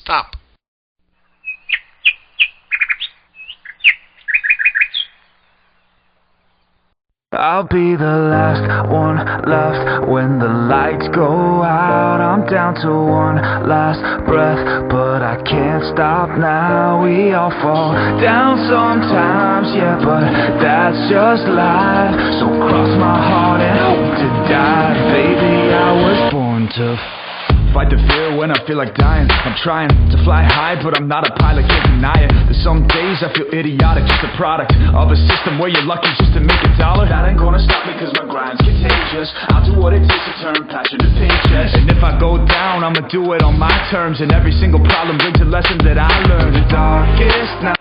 Stop. I'll be the last one left when the lights go out. I'm down to one last breath, but I can't stop now. We all fall down sometimes, yeah, but that's just life. So cross my heart and hope to die. Baby, I was born to fight the fear when I feel like dying. I'm trying to fly high, but I'm not a pilot, can't deny it. There's some days I feel idiotic, just a product of a system where you're lucky just to make $1. That ain't gonna stop me cause my grind's contagious. I'll do what it takes to turn passion to paychecks. And if I go down, I'ma do it on my terms. And every single problem brings a lesson that I learned. The darkest night